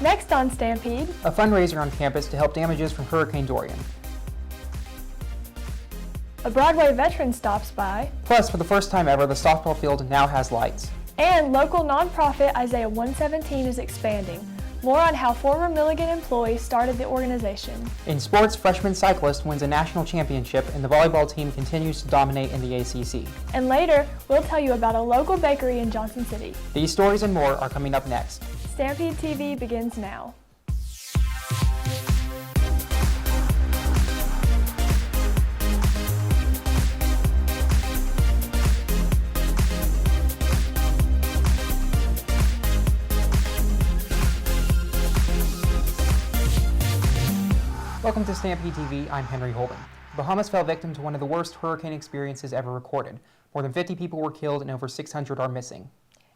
Next on Stampede, a fundraiser on campus to help damages from Hurricane Dorian. A Broadway veteran stops by. Plus, for the first time ever, the softball field now has lights. And local nonprofit Isaiah 117 is expanding. More on how former Milligan employees started the organization. In sports, freshman cyclist wins a national championship and the volleyball team continues to dominate in the ACC. And later, we'll tell you about a local bakery in Johnson City. These stories and more are coming up next. Stampede TV begins now. Welcome to Stampede TV, I'm Henry Holden. Bahamas fell victim to one of the worst hurricane experiences ever recorded. More than 50 people were killed and over 600 are missing.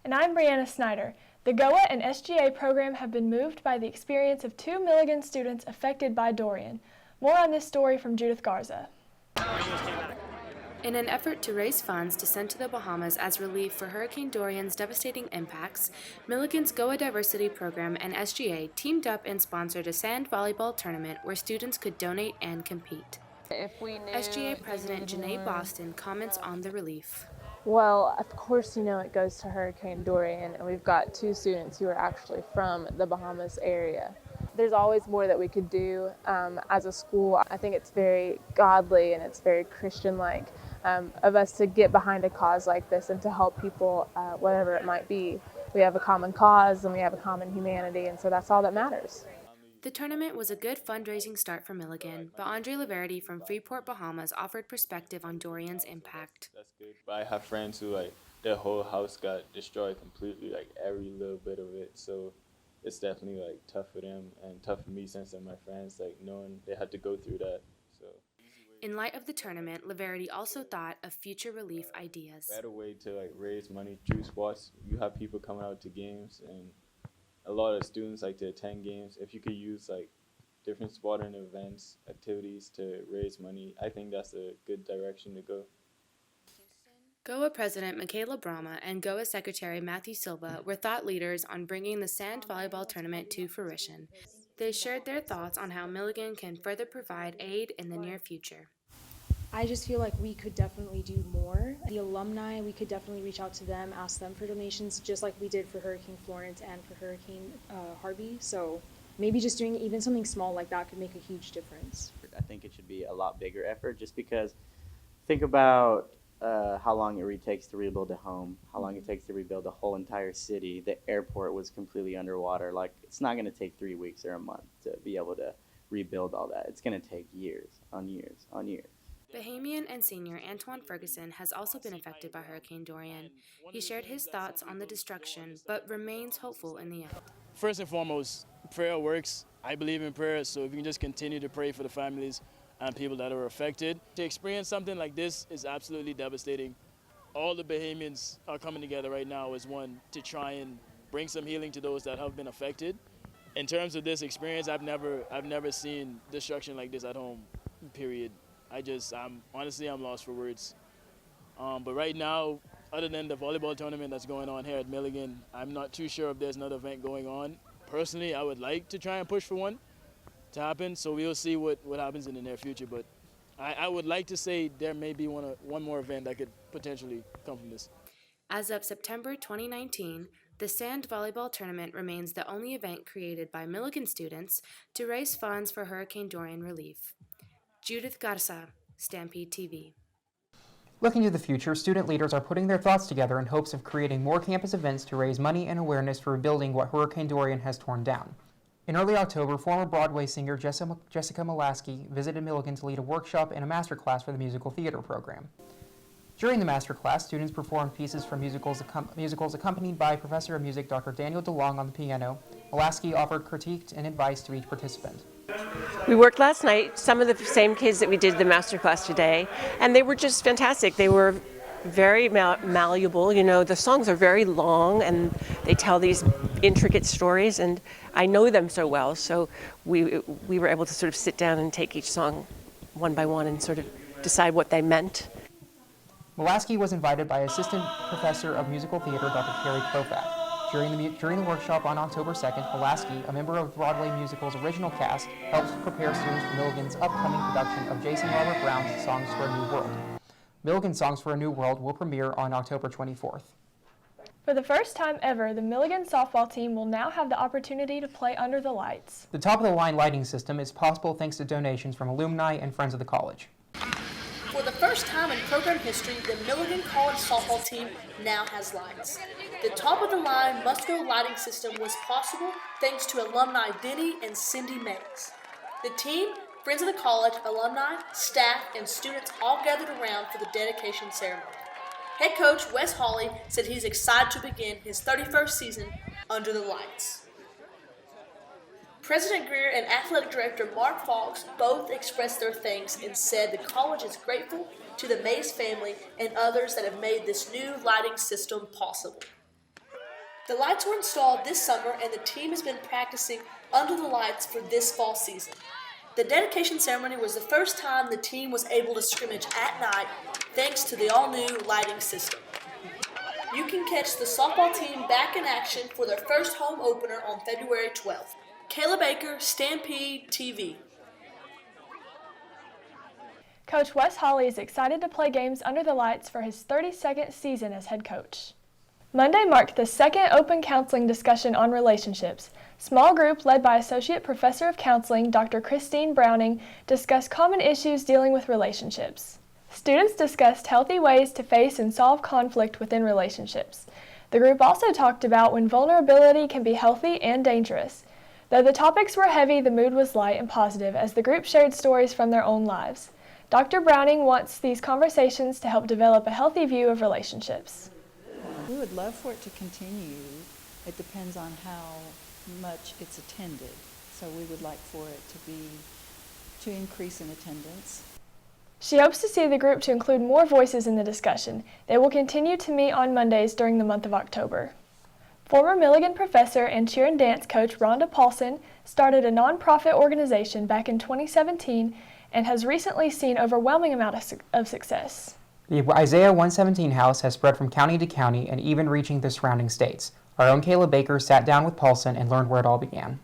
And I'm Brianna Snyder. The GOA and SGA program have been moved by the experience of 2 Milligan students affected by Dorian. More on this story from Judith Garza. In an effort to raise funds to send to the Bahamas as relief for Hurricane Dorian's devastating impacts, Milligan's GOA Diversity Program and SGA teamed up and sponsored a sand volleyball tournament where students could donate and compete. SGA President Janae Boston comments on the relief. Well, of course, it goes to Hurricane Dorian, and we've got 2 students who are actually from the Bahamas area. There's always more that we could do as a school. I think it's very godly and it's very Christian-like of us to get behind a cause like this and to help people, whatever it might be. We have a common cause and we have a common humanity, and so that's all that matters. The tournament was a good fundraising start for Milligan, but Andre Laverty from Freeport, Bahamas offered perspective on Dorian's impact. That's good, but I have friends who their whole house got destroyed completely, every little bit of it, so it's definitely tough for them and tough for me since they're my friends, knowing they had to go through that. So in light of the tournament, Laverty also thought of future relief ideas. Better way to raise money through sports. You have people coming out to games, and a lot of students like to attend games. If you could use different sporting events, activities to raise money, I think that's a good direction to go. GOA President KAYLA and GOA Secretary Matthew Silva were thought leaders on bringing the sand volleyball tournament to fruition. They shared their thoughts on how Milligan can further provide aid in the near future. I just feel like we could definitely do more. The alumni, we could definitely reach out to them, ask them for donations, just like we did for Hurricane Florence and for Hurricane Harvey. So maybe just doing even something small like that could make a huge difference. I think it should be a lot bigger effort, just because think about how long it really takes to rebuild a home, how long it takes to rebuild a whole entire city. The airport was completely underwater. It's not going to take 3 weeks or a month to be able to rebuild all that. It's going to take years on years on years. Bahamian and senior Antoine Ferguson has also been affected by Hurricane Dorian. He shared his thoughts on the destruction, but remains hopeful in the end. First and foremost, prayer works. I believe in prayer, so if you can just continue to pray for the families and people that are affected. To experience something like this is absolutely devastating. All the Bahamians are coming together right now as one to try and bring some healing to those that have been affected. In terms of this experience, I've never seen destruction like this at home, period. I'm lost for words. But right now, other than the volleyball tournament that's going on here at Milligan, I'm not too sure if there's another event going on. Personally, I would like to try and push for one to happen, so we'll see what happens in the near future. But I would like to say there may be one more event that could potentially come from this. As of September 2019, the sand volleyball tournament remains the only event created by Milligan students to raise funds for Hurricane Dorian relief. Judith Garza, Stampede TV. Looking to the future, student leaders are putting their thoughts together in hopes of creating more campus events to raise money and awareness for rebuilding what Hurricane Dorian has torn down. In early October, former Broadway singer Jessica Molaski visited Milligan to lead a workshop and a masterclass for the musical theater program. During the masterclass, students performed pieces from musicals accompanied by Professor of Music Dr. Daniel DeLong on the piano. Molaski offered critique and advice to each participant. We worked last night, some of the same kids that we did the masterclass today, and they were just fantastic. They were very malleable. The songs are very long and they tell these intricate stories, and I know them so well, so we were able to sort of sit down and take each song one by one and sort of decide what they meant. Molaski was invited by Assistant Professor of Musical Theater Dr. Carrie Klofat. During the workshop on October 2nd, Pulaski, a member of Broadway musical's original cast, helps prepare students for Milligan's upcoming production of Jason Robert Brown's Songs for a New World. Milligan's Songs for a New World will premiere on October 24th. For the first time ever, the Milligan softball team will now have the opportunity to play under the lights. The top-of-the-line lighting system is possible thanks to donations from alumni and friends of the college. For the first time in program history, the Milligan College softball team now has lights. The top-of-the-line must-go lighting system was possible thanks to alumni Denny and Cindy Mays. The team, friends of the college, alumni, staff, and students all gathered around for the dedication ceremony. Head coach Wes Hawley said he's excited to begin his 31st season under the lights. President Greer and Athletic Director Mark Fox both expressed their thanks and said the college is grateful to the Mays family and others that have made this new lighting system possible. The lights were installed this summer and the team has been practicing under the lights for this fall season. The dedication ceremony was the first time the team was able to scrimmage at night thanks to the all-new lighting system. You can catch the softball team back in action for their first home opener on February 12th. KAYLA Baker, StampedeTV. Coach Wes Hawley is excited to play games under the lights for his 32nd season as head coach. Monday marked the second open counseling discussion on relationships. Small group led by Associate Professor of Counseling, Dr. Christine Browning, discussed common issues dealing with relationships. Students discussed healthy ways to face and solve conflict within relationships. The group also talked about when vulnerability can be healthy and dangerous. Though the topics were heavy, the mood was light and positive as the group shared stories from their own lives. Dr. Browning wants these conversations to help develop a healthy view of relationships. We would love for it to continue. It depends on how much it's attended. So we would like for it to increase in attendance. She hopes to see the group to include more voices in the discussion. They will continue to meet on Mondays during the month of October. Former Milligan professor and cheer and dance coach Rhonda Paulson started a nonprofit organization back in 2017 and has recently seen overwhelming amount of success. The Isaiah 117 house has spread from county to county and even reaching the surrounding states. Our own KAYLA Baker sat down with Paulson and learned where it all began.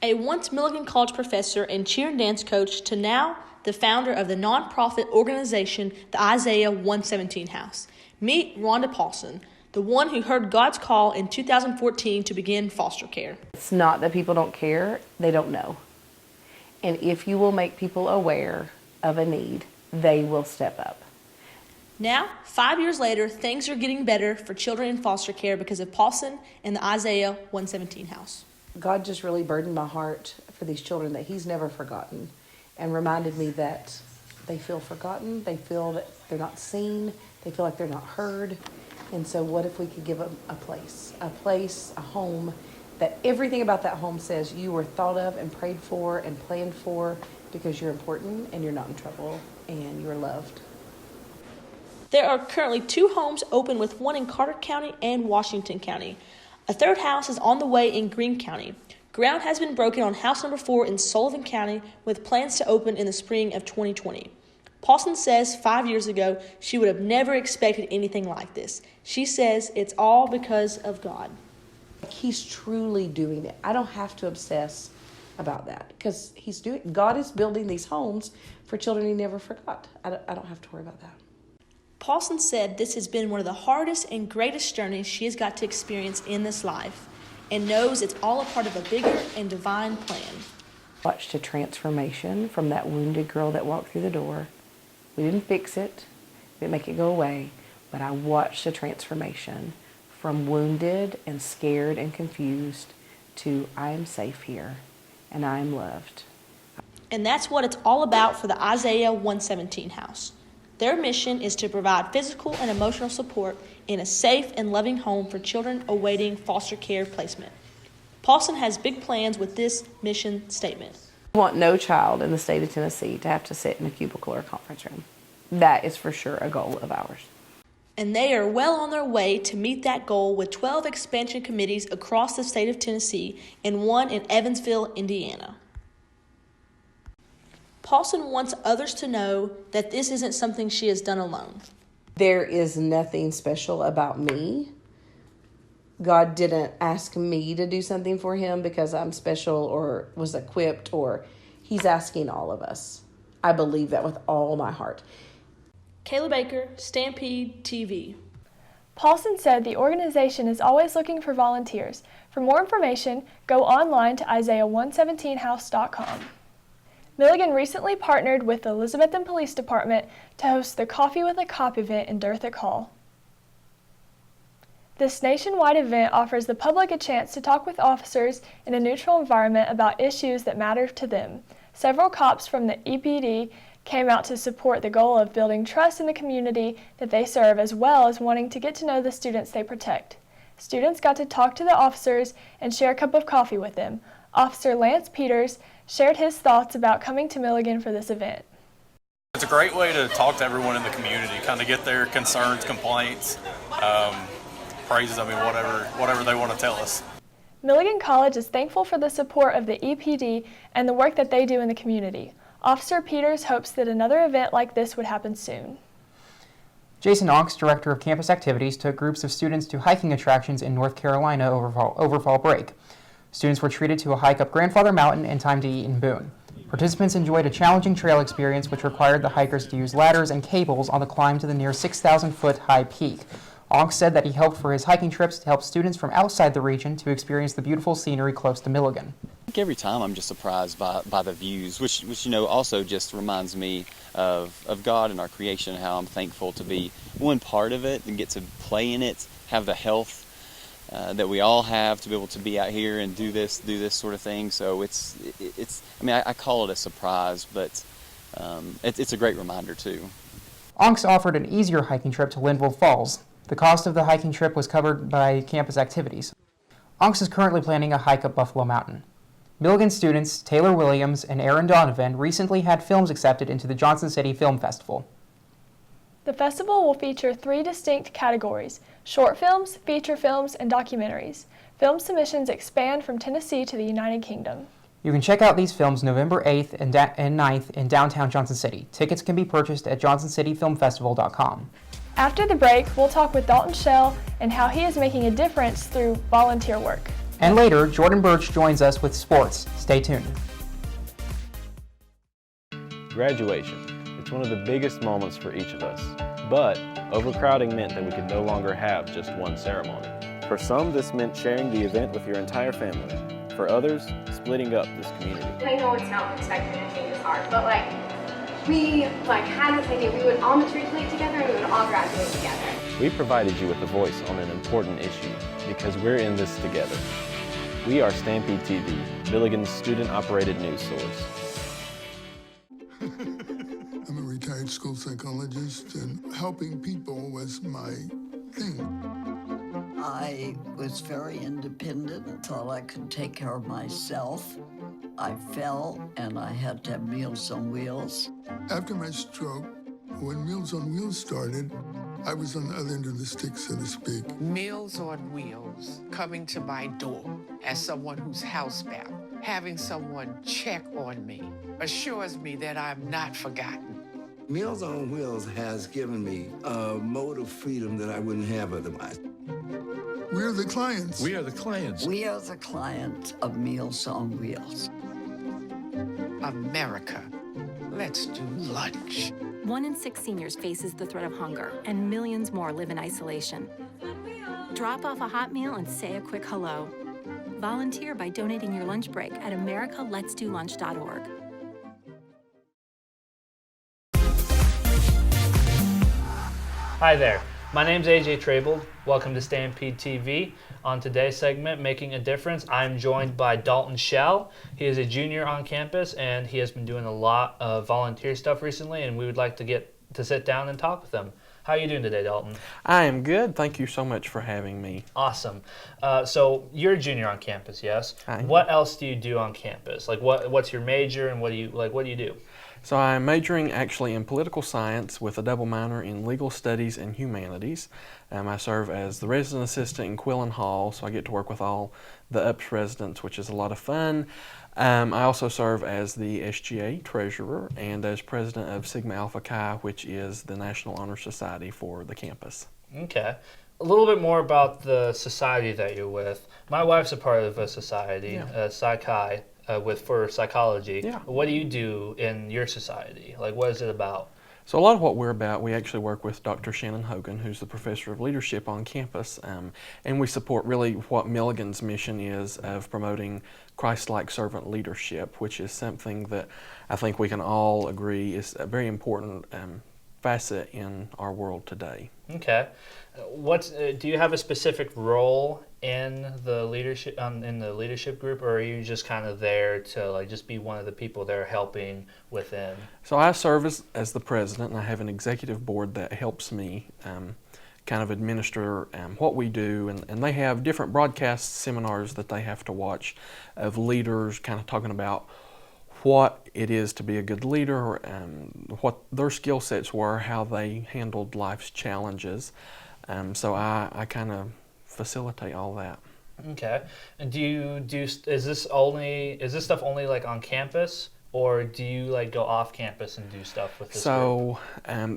A once Milligan College professor and cheer and dance coach to now the founder of the nonprofit organization, the Isaiah 117 House. Meet Rhonda Paulson, the one who heard God's call in 2014 to begin foster care. It's not that people don't care, they don't know. And if you will make people aware of a need, they will step up. Now, 5 years later, things are getting better for children in foster care because of Paulson and the Isaiah 117 House. God just really burdened my heart for these children that He's never forgotten and reminded me that they feel forgotten, they feel that they're not seen, they feel like they're not heard. And so what if we could give them a place, a home, that everything about that home says you were thought of and prayed for and planned for because you're important and you're not in trouble and you're loved. There are currently 2 homes open with one in Carter County and Washington County. A third house is on the way in Greene County. Ground has been broken on house number 4 in Sullivan County with plans to open in the spring of 2020. Paulson says 5 years ago she would have never expected anything like this. She says it's all because of God. He's truly doing it. I don't have to obsess about that because God is building these homes for children He never forgot. I don't have to worry about that. Paulson said this has been one of the hardest and greatest journeys she has got to experience in this life and knows it's all a part of a bigger and divine plan. Watched a transformation from that wounded girl that walked through the door. We didn't fix it, we didn't make it go away, but I watched a transformation from wounded and scared and confused to I am safe here and I am loved. And that's what it's all about for the Isaiah 117 House. Their mission is to provide physical and emotional support in a safe and loving home for children awaiting foster care placement. Paulson has big plans with this mission statement. I want no child in the state of Tennessee to have to sit in a cubicle or a conference room. That is for sure a goal of ours. And they are well on their way to meet that goal with 12 expansion committees across the state of Tennessee and one in Evansville, Indiana. Paulson wants others to know that this isn't something she has done alone. There is nothing special about me God didn't ask me to do something for him because I'm special or was equipped, or he's asking all of us. I believe that with all my heart. KAYLA Baker, Stampede TV. Paulson said the organization is always looking for volunteers. For more information, go online to Isaiah117house.com. Milligan recently partnered with the Elizabethton Police Department to host the Coffee with a Cop event in Durthick Hall. This nationwide event offers the public a chance to talk with officers in a neutral environment about issues that matter to them. Several cops from the EPD came out to support the goal of building trust in the community that they serve, as well as wanting to get to know the students they protect. Students got to talk to the officers and share a cup of coffee with them. Officer Lance Peters shared his thoughts about coming to Milligan for this event. It's a great way to talk to everyone in the community, kind of get their concerns, complaints, praises, whatever they want to tell us. Milligan College is thankful for the support of the EPD and the work that they do in the community. Officer Peters hopes that another event like this would happen soon. Jason Onks, Director of Campus Activities, took groups of students to hiking attractions in North Carolina over fall break. Students were treated to a hike up Grandfather Mountain and time to eat in Boone. Participants enjoyed a challenging trail experience which required the hikers to use ladders and cables on the climb to the near 6,000-foot high peak. Onks said that he hoped for his hiking trips to help students from outside the region to experience the beautiful scenery close to Milligan. Every time I'm just surprised by the views, which also just reminds me of God and our creation, how I'm thankful to be one part of it and get to play in it, have the health that we all have to be able to be out here and do this sort of thing. So I call it a surprise, but it's a great reminder too. Onks offered an easier hiking trip to Linville Falls. The cost of the hiking trip was covered by campus activities. Onks is currently planning a hike up Buffalo Mountain. Milligan students Taylor Williams and Aaron Donovan recently had films accepted into the Johnson City Film Festival. The festival will feature 3 distinct categories: short films, feature films, and documentaries. Film submissions expand from Tennessee to the United Kingdom. You can check out these films November 8th and 9th in downtown Johnson City. Tickets can be purchased at johnsоncityfilmfestival.com. After the break, we'll talk with Dalton Shell and how he is making a difference through volunteer work. And later, Jordan Birch joins us with sports. Stay tuned. Graduation. It's one of the biggest moments for each of us. But overcrowding meant that we could no longer have just one ceremony. For some, this meant sharing the event with your entire family. For others, splitting up this community. I know it's not expected to change this hard, but we had this idea. We would all matriculate together and we would all graduate together. We provided you with a voice on an important issue because we're in this together. We are StampedeTV, Milligan's student-operated news source. I'm a retired school psychologist, and helping people was my thing. I was very independent and thought I could take care of myself. I fell and I had to have Meals on Wheels. After my stroke, when Meals on Wheels started, I was on the other end of the stick, so to speak. Meals on Wheels, coming to my door as someone who's housebound, having someone check on me, assures me that I'm not forgotten. Meals on Wheels has given me a mode of freedom that I wouldn't have otherwise. We're the clients. We are the clients. We are the clients of Meals on Wheels. America, let's do lunch. 1 in 6 seniors faces the threat of hunger, and millions more live in isolation. Drop off a hot meal and say a quick hello. Volunteer by donating your lunch break at americaletsdolunch.org. Hi there, my name's AJ TRABOLD. Welcome to Stampede TV. On today's segment, Making a Difference, I'm joined by Dalton Shell. He is a junior on campus and he has been doing a lot of volunteer stuff recently, and we would like to get to sit down and talk with him. How are you doing today, Dalton? I am good. Thank you so much for having me. Awesome. So you're a junior on campus, yes? What else do you do on campus? Like what's your major and what do you do? So I'm majoring actually in political science with a double minor in legal studies and humanities. I serve as the resident assistant in Quillen Hall, so I get to work with all the UPS residents, which is a lot of fun. I also serve as the SGA treasurer and as president of Sigma Alpha Chi, which is the National Honor Society for the campus. Okay. A little bit more about the society that you're with. My wife's a part of a society, Psi Chi, for psychology. Yeah. What do you do in your society? Like, what is it about? So a lot of what we're about, we actually work with Dr. Shannon Hogan, who's the professor of leadership on campus, and we support really what Milligan's mission is of promoting Christ-like servant leadership, which is something that I think we can all agree is a very important facet in our world today. Okay. Do you have a specific role in the leadership group, or are you just kind of there to like just be one of the people that are helping within? So I serve as the president, and I have an executive board that helps me kind of administer what we do, and they have different broadcast seminars that they have to watch of leaders kind of talking about what it is to be a good leader, what their skill sets were, how they handled life's challenges. So I kind of facilitate all that. Okay. And is this stuff only like on campus, or do you like go off campus and do stuff with this group?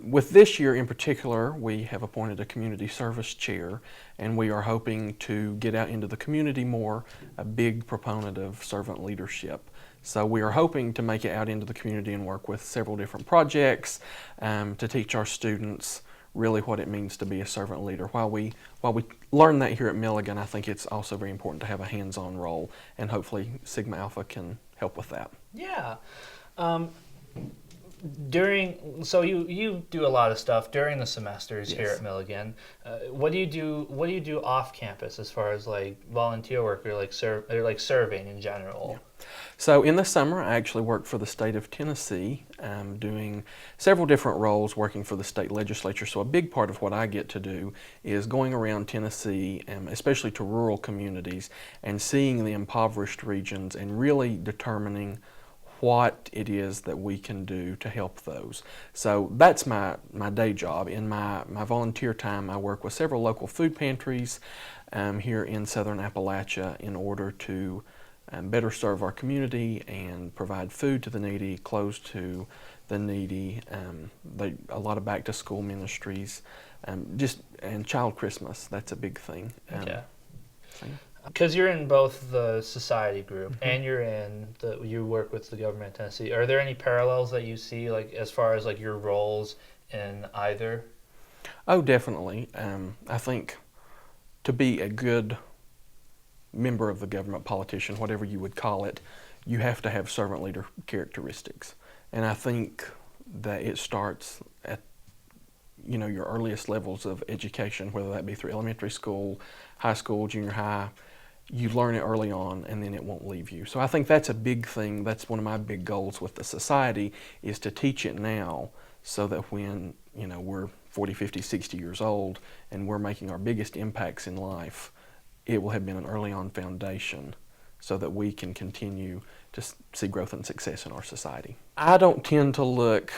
With this year in particular, we have appointed a community service chair, and we are hoping to get out into the community more, a big proponent of servant leadership. So we are hoping to make it out into the community and work with several different projects to teach our students really what it means to be a servant leader. While we learn that here at Milligan, I think it's also very important to have a hands-on role, and hopefully Sigma Alpha can help with that. Yeah. So you do a lot of stuff during the semesters here at Milligan. What do you do off campus as far as like volunteer work or like serving in general? Yeah. So in the summer, I actually work for the state of Tennessee, doing several different roles, working for the state legislature. So a big part of what I get to do is going around Tennessee, especially to rural communities, and seeing the impoverished regions and really determining what it is that we can do to help those. So that's my day job. In my volunteer time, I work with several local food pantries here in southern Appalachia in order to better serve our community and provide food to the needy, clothes to the needy, a lot of back-to-school ministries, and Child Christmas, that's a big thing. Okay. Because you're in both the society group and you work with the government of Tennessee, are there any parallels that you see, like as far as like your roles in either? Oh, definitely. I think to be a good member of the government, politician, whatever you would call it, you have to have servant leader characteristics. And I think that it starts at your earliest levels of education, whether that be through elementary school, high school, junior high. You learn it early on, and then it won't leave you. So I think that's a big thing. That's one of my big goals with the society, is to teach it now so that when we're 40, 50, 60 years old and we're making our biggest impacts in life, it will have been an early on foundation so that we can continue to see growth and success in our society. I don't tend to look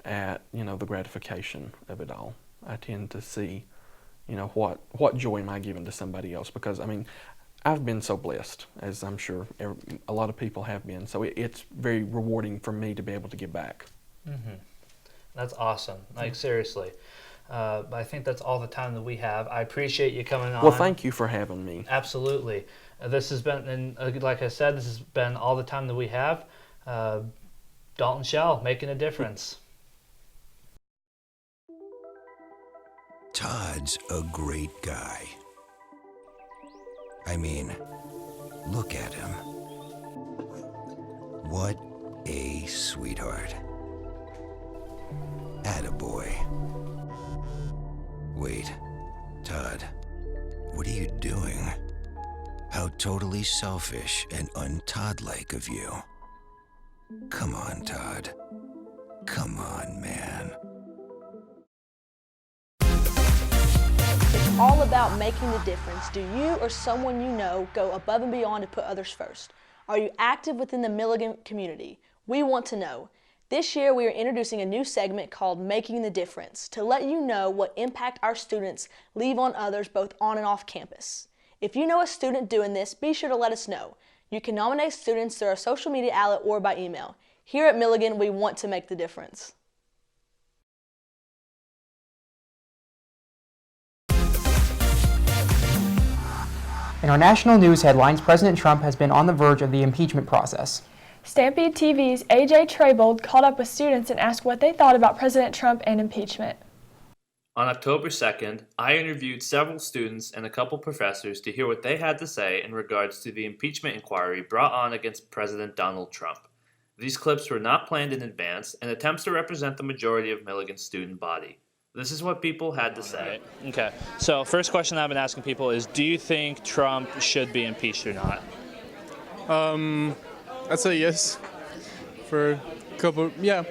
at the gratification of it all. I tend to see what joy am I giving to somebody else, because I've been so blessed, as I'm sure a lot of people have been. So it's very rewarding for me to be able to give back. Mm-hmm. That's awesome. Like, seriously. I think that's all the time that we have. I appreciate you coming on. Well, thank you for having me. Absolutely. This has been, and like I said, this has been all the time that we have. Dalton Shell, making a difference. Todd's a great guy. Look at him. What a sweetheart. Attaboy. Wait, Todd, what are you doing? How totally selfish and un-Todd-like of you. Come on, Todd. Come on, man. It's all about making the difference. Do you or someone you know go above and beyond to put others first? Are you active within the Milligan community? We want to know. This year we are introducing a new segment called Making the Difference to let you know what impact our students leave on others both on and off campus. If you know a student doing this, be sure to let us know. You can nominate students through our social media outlet or by email. Here at Milligan, we want to make the difference. In our national news headlines, President Trump has been on the verge of the impeachment process. Stampede TV's AJ TRABOLD caught up with students and asked what they thought about President Trump and impeachment. On October 2nd, I interviewed several students and a couple professors to hear what they had to say in regards to the impeachment inquiry brought on against President Donald Trump. These clips were not planned in advance and attempts to represent the majority of Milligan's student body. This is what people had to say. Okay, so first question I've been asking people is, do you think Trump should be impeached or not? I'd say yes. For a couple, yeah,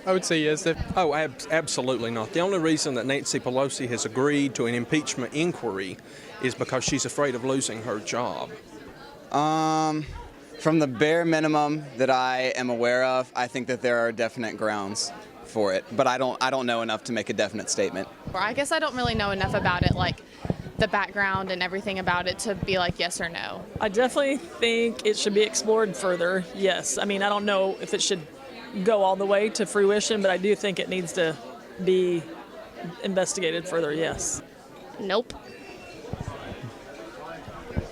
I would say yes. Oh, absolutely not. The only reason that Nancy Pelosi has agreed to an impeachment inquiry is because she's afraid of losing her job. From the bare minimum that I am aware of, I think that there are definite grounds for it, but I don't know enough to make a definite statement. I guess I don't really know enough about it, like the background and everything about it, to be like yes or no. I definitely think it should be explored further, yes. I mean, I don't know if it should go all the way to fruition, but I do think it needs to be investigated further, yes. Nope.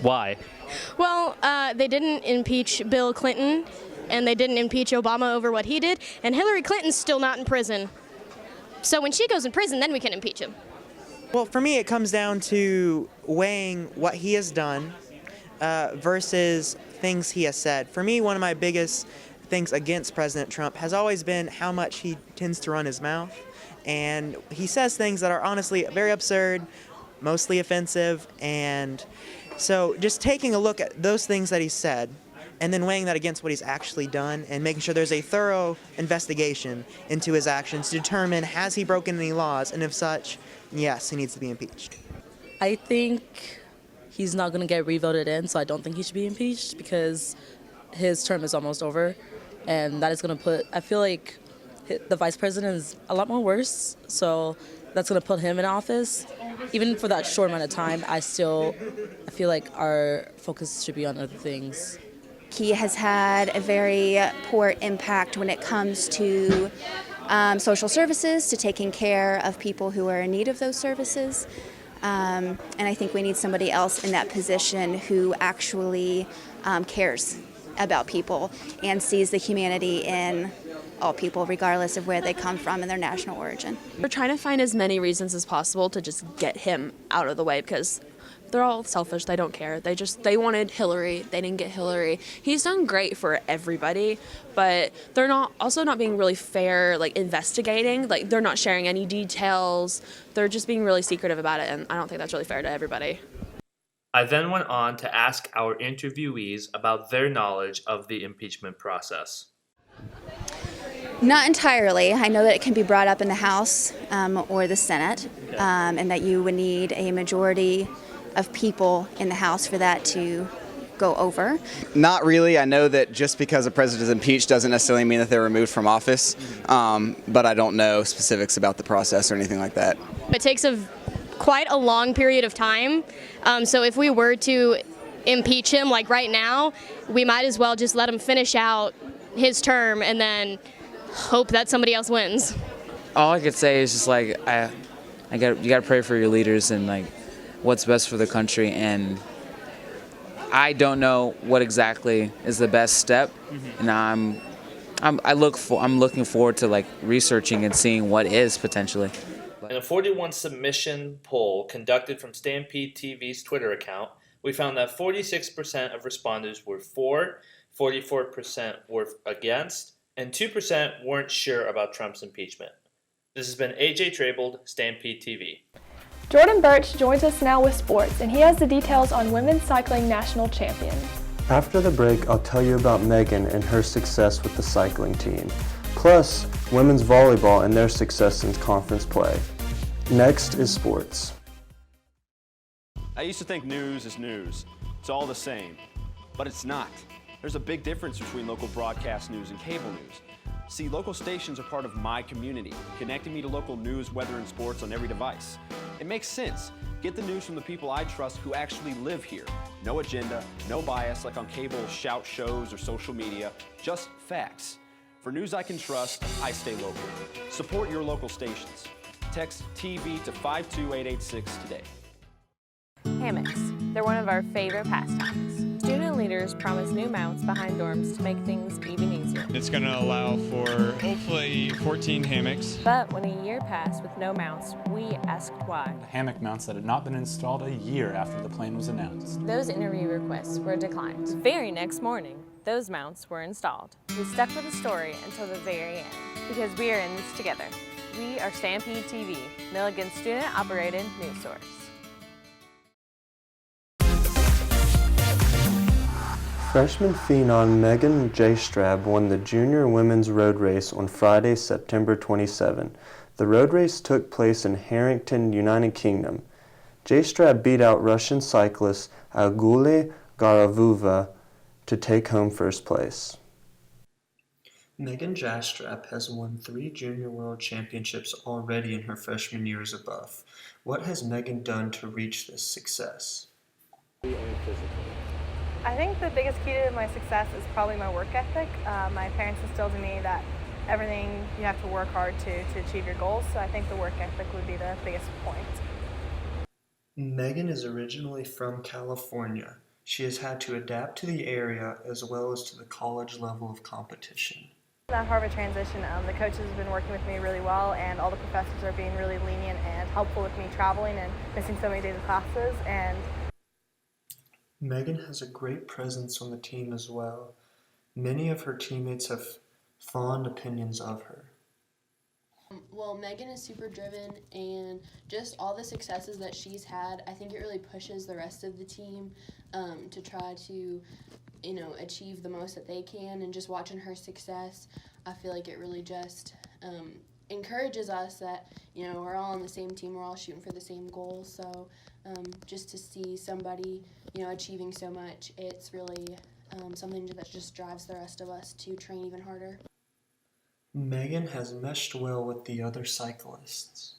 Why? Well, they didn't impeach Bill Clinton, and they didn't impeach Obama over what he did, and Hillary Clinton's still not in prison. So when she goes in prison, then we can impeach him. Well, for me, it comes down to weighing what he has done versus things he has said. For me, one of my biggest things against President Trump has always been how much he tends to run his mouth. And he says things that are honestly very absurd, mostly offensive. And so just taking a look at those things that he said and then weighing that against what he's actually done and making sure there's a thorough investigation into his actions to determine has he broken any laws, and if such, yes, he needs to be impeached. I think he's not going to get re-voted in, so I don't think he should be impeached because his term is almost over, and that is going to put, I feel like the vice president is a lot more worse, so that's going to put him in office. Even for that short amount of time, I feel like our focus should be on other things. He has had a very poor impact when it comes to social services, to taking care of people who are in need of those services. And I think we need somebody else in that position who actually cares about people and sees the humanity in all people, regardless of where they come from and their national origin. We're trying to find as many reasons as possible to just get him out of the way, because they're all selfish. They don't care. They wanted Hillary. They didn't get Hillary. He's done great for everybody, but they're not being really fair, like investigating. Like they're not sharing any details. They're just being really secretive about it, and I don't think that's really fair to everybody. I then went on to ask our interviewees about their knowledge of the impeachment process. Not entirely. I know that it can be brought up in the House or the Senate, and that you would need a majority of people in the House for that to go over. Not really. I know that just because a president is impeached doesn't necessarily mean that they're removed from office, but I don't know specifics about the process or anything like that. It takes quite a long period of time, so if we were to impeach him like right now, we might as well just let him finish out his term and then hope that somebody else wins. All I could say is just like you got to pray for your leaders and like what's best for the country, and I don't know what exactly is the best step, and I'm looking forward to like researching and seeing what is potentially. In a 41 submission poll conducted from Stampede TV's Twitter account, we found that 46% of respondents were for, 44% were against, and 2% weren't sure about Trump's impeachment. This has been AJ TRABOLD, Stampede TV. Jordan Birch joins us now with sports, and he has the details on women's cycling national champion. After the break, I'll tell you about Megan and her success with the cycling team, plus women's volleyball and their success in conference play. Next is sports. I used to think news is news. It's all the same, but it's not. There's a big difference between local broadcast news and cable news. See, local stations are part of my community, connecting me to local news, weather, and sports on every device. It makes sense. Get the news from the people I trust who actually live here. No agenda, no bias like on cable shout shows or social media, just facts. For news I can trust, I stay local. Support your local stations. Text TV to 52886 today. Hammocks. They're one of our favorite pastimes. Student leaders promise new mounts behind dorms to make things even easier. It's going to allow for hopefully 14 hammocks. But when a year passed with no mounts, we asked why. Hammock mounts that had not been installed a year after the plan was announced. Those interview requests were declined. The very next morning, those mounts were installed. We stuck with the story until the very end, because we are in this together. We are StampedeTV, Milligan's student-operated news source. Freshman phenom Megan J-Strab won the junior women's road race on Friday, September 27. The road race took place in Harrington, United Kingdom. J-Strab beat out Russian cyclist Agule Garavova to take home first place. Megan J-Strab has won 3 junior world championships already in her freshman year as a buff. What has Megan done to reach this success? I think the biggest key to my success is probably my work ethic. My parents instilled in me that everything you have to work hard to achieve your goals, so I think the work ethic would be the biggest point. Megan is originally from California. She has had to adapt to the area as well as to the college level of competition. Not hard of a transition. The coaches have been working with me really well, and all the professors are being really lenient and helpful with me traveling and missing so many days of classes. And Megan has a great presence on the team as well. Many of her teammates have fond opinions of her. Well, Megan is super driven, and just all the successes that she's had, I think it really pushes the rest of the team to try to, achieve the most that they can. And just watching her success, I feel like it really just encourages us that, we're all on the same team, we're all shooting for the same goal. So just to see somebody, achieving so much, it's really something that just drives the rest of us to train even harder. Megan has meshed well with the other cyclists.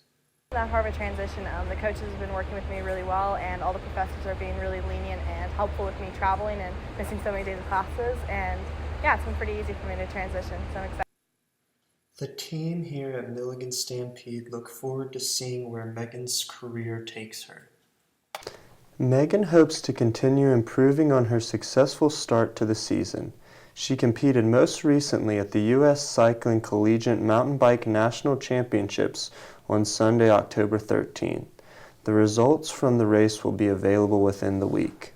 Not hard of a transition. The coaches have been working with me really well, and all the professors are being really lenient and helpful with me traveling and missing so many days of classes. And yeah, it's been pretty easy for me to transition, so I'm excited. The team here at Milligan Stampede look forward to seeing where Megan's career takes her. Megan hopes to continue improving on her successful start to the season. She competed most recently at the U.S. Cycling Collegiate Mountain Bike National Championships on Sunday, October 13th. The results from the race will be available within the week.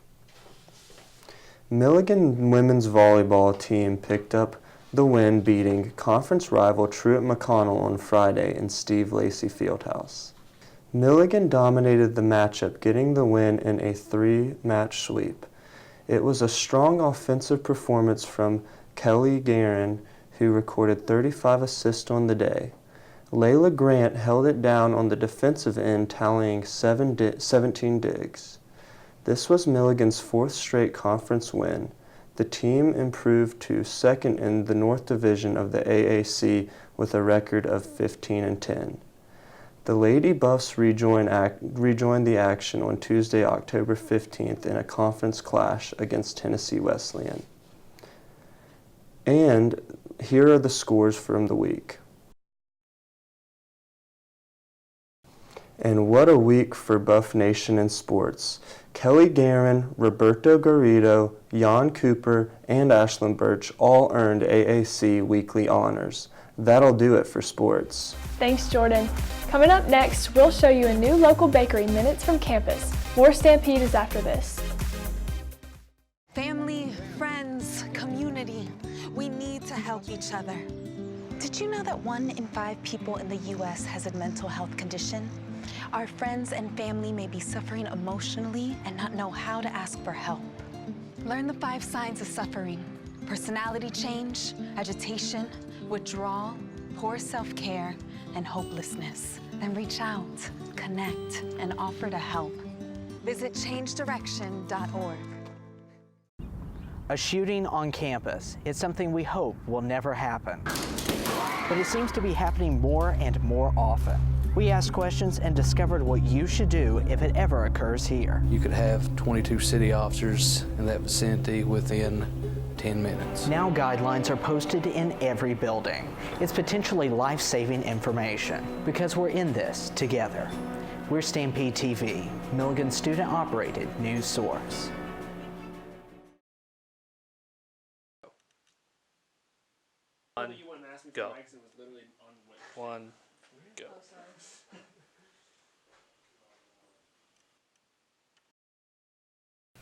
Milligan women's volleyball team picked up the win, beating conference rival Truett McConnell on Friday in Steve Lacey Fieldhouse. Milligan dominated the matchup, getting the win in a 3-match sweep. It was a strong offensive performance from Kelly Guerin, who recorded 35 assists on the day. Layla Grant held it down on the defensive end, tallying 17 digs. This was Milligan's 4th straight conference win. The team improved to second in the North Division of the AAC with a record of 15-10. The Lady Buffs rejoined the action on Tuesday, October 15th in a conference clash against Tennessee Wesleyan. And here are the scores from the week. And what a week for Buff Nation in sports. Kelly Guerin, Roberto Garrido, Jan Cooper, and Ashlyn Birch all earned AAC weekly honors. That'll do it for sports. Thanks, Jordan. Coming up next, we'll show you a new local bakery minutes from campus. More Stampede is after this. Family, friends, community, we need to help each other. Did you know that 1 in 5 people in the U.S. has a mental health condition? Our friends and family may be suffering emotionally and not know how to ask for help. Learn the 5 signs of suffering: personality change, agitation, withdrawal, poor self-care, and hopelessness. Then reach out, connect, and offer to help. Visit changedirection.org. A shooting on campus. It's something we hope will never happen. But it seems to be happening more and more often. We asked questions and discovered what you should do if it ever occurs here. You could have 22 city officers in that vicinity within 10 minutes. Now guidelines are posted in every building. It's potentially life-saving information because we're in this together. We're Stampede TV, Milligan's student-operated news source. Go. One, go.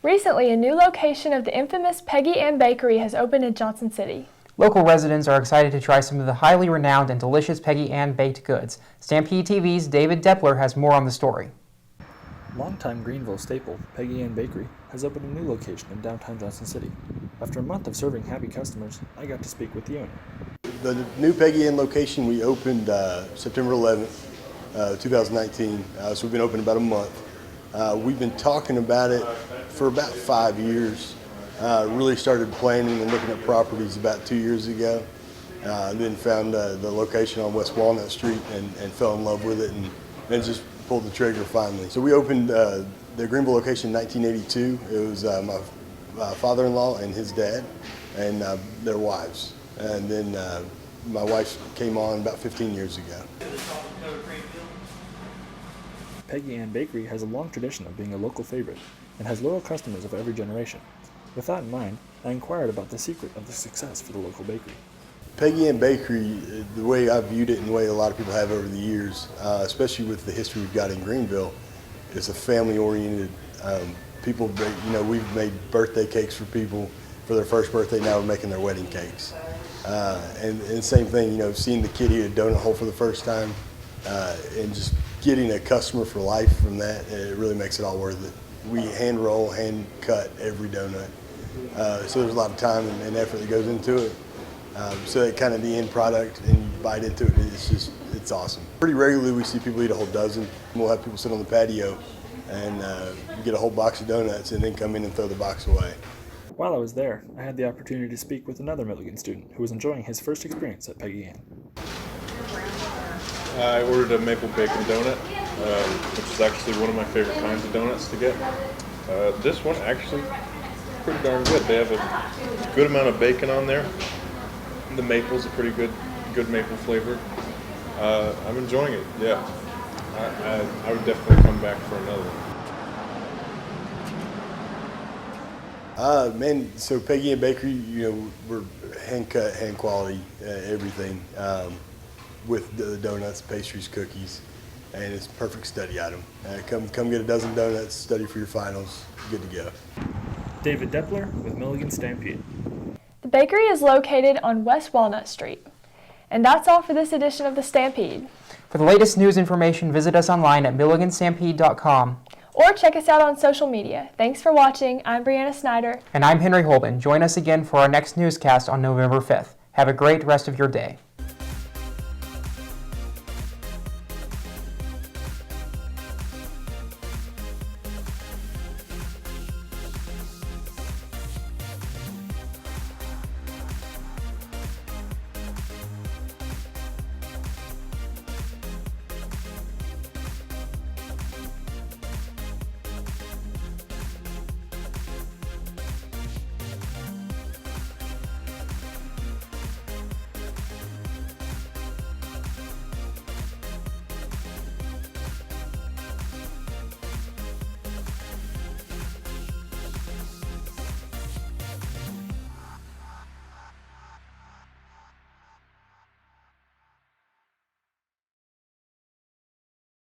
Recently, a new location of the infamous Peggy Ann Bakery has opened in Johnson City. Local residents are excited to try some of the highly renowned and delicious Peggy Ann baked goods. Stampede TV's David Depler has more on the story. Longtime Greenville staple, Peggy Ann Bakery, has opened a new location in downtown Johnson City. After a month of serving happy customers, I got to speak with the owner. The new Peggy Ann location we opened September 11th, 2019, so we've been open about a month. We've been talking about it for about 5 years. Really started planning and looking at properties about 2 years ago. Then found the location on West Walnut Street and fell in love with it and just pulled the trigger finally. So we opened the Greenville location in 1982. It was my father-in-law and his dad and their wives. And then my wife came on about 15 years ago. Peggy Ann Bakery has a long tradition of being a local favorite and has loyal customers of every generation. With that in mind, I inquired about the secret of the success for the local bakery. Peggy Ann Bakery, the way I've viewed it and the way a lot of people have over the years, especially with the history we've got in Greenville, is a family-oriented. People, we've made birthday cakes for people for their first birthday. Now we're making their wedding cakes, and same thing. Seeing the kid eat a donut hole for the first time, and just getting a customer for life from that, it really makes it all worth it. We hand roll, hand cut every donut, so there's a lot of time and effort that goes into it. So that kind of the end product, and you bite into it, it's awesome. Pretty regularly we see people eat a whole dozen. We'll have people sit on the patio and get a whole box of donuts and then come in and throw the box away. While I was there, I had the opportunity to speak with another Milligan student who was enjoying his first experience at Peggy Ann. I ordered a maple bacon donut, which is actually one of my favorite kinds of donuts to get. This one actually pretty darn good. They have a good amount of bacon on there. The maple's a pretty good maple flavor. I'm enjoying it. Yeah, I would definitely come back for another one. Man, so Peggy Ann Bakery, we're hand cut, hand quality, everything. With the donuts, pastries, cookies, and it's a perfect study item. Come get a dozen donuts, study for your finals, good to go. David Depler with Milligan Stampede. The bakery is located on West Walnut Street. And that's all for this edition of the Stampede. For the latest news information, visit us online at milliganstampede.com. Or check us out on social media. Thanks for watching. I'm Brianna Snyder. And I'm Henry Holden. Join us again for our next newscast on November 5th. Have a great rest of your day.